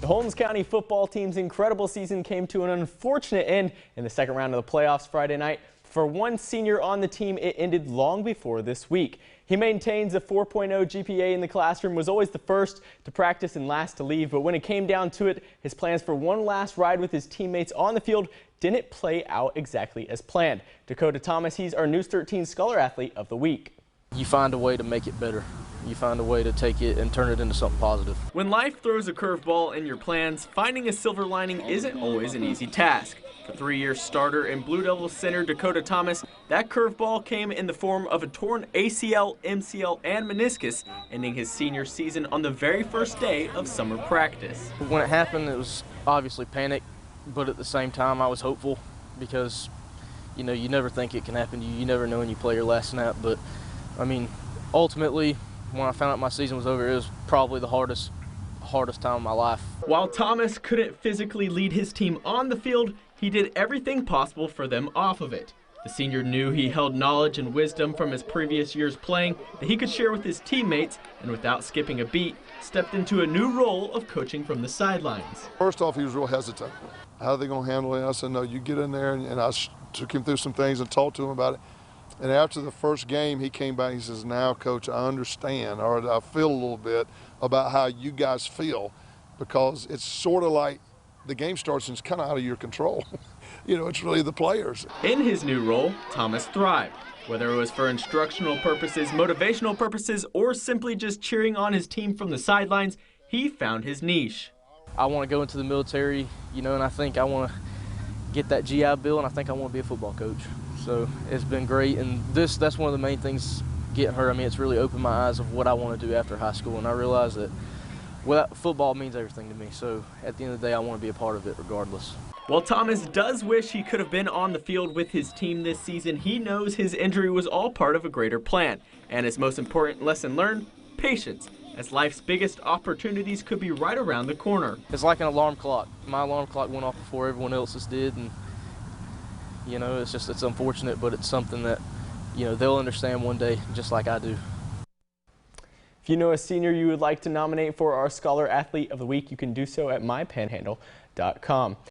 The Holmes County football team's incredible season came to an unfortunate end in the second round of the playoffs Friday night. For one senior on the team, it ended long before this week. He maintains a 4.0 GPA in the classroom, was always the first to practice and last to leave, but when it came down to it, his plans for one last ride with his teammates on the field didn't play out exactly as planned. Dakota Thomas, he's our News 13 Scholar Athlete of the Week. You find a way to make it better. You find a way to take it and turn it into something positive. When life throws a curveball in your plans, finding a silver lining isn't always an easy task. For three-year starter and Blue Devils center Dakota Thomas, that curveball came in the form of a torn ACL, MCL, and meniscus, ending his senior season on the very first day of summer practice. When it happened, it was obviously panic, but at the same time, I was hopeful because, you know, you never think it can happen to you. You never know when you play your last snap, but, I mean, ultimately, when I found out my season was over, it was probably the hardest time of my life. While Thomas couldn't physically lead his team on the field, he did everything possible for them off of it. The senior knew he held knowledge and wisdom from his previous years playing that he could share with his teammates, and without skipping a beat, stepped into a new role of coaching from the sidelines. First off, he was real hesitant. How are they going to handle it? I said, no, you get in there, and I took him through some things and talked to him about it. And after the first game, he came back and he says, now, Coach, I understand, or I feel a little bit about how you guys feel, because it's sort of like the game starts and it's kind of out of your control. You know, it's really the players. In his new role, Thomas thrived. Whether it was for instructional purposes, motivational purposes, or simply just cheering on his team from the sidelines, he found his niche. I want to go into the military, you know, and I think I want to get that GI Bill, and I think I want to be a football coach. So it's been great, and that's one of the main things getting hurt. I mean, it's really opened my eyes of what I want to do after high school, and I realized that football means everything to me. So at the end of the day, I want to be a part of it regardless. While Thomas does wish he could have been on the field with his team this season, he knows his injury was all part of a greater plan. And his most important lesson learned, patience, as life's biggest opportunities could be right around the corner. It's like an alarm clock. My alarm clock went off before everyone else's did, and you know, it's unfortunate, but it's something that, you know, they'll understand one day, just like I do. If you know a senior you would like to nominate for our Scholar Athlete of the Week, you can do so at mypanhandle.com.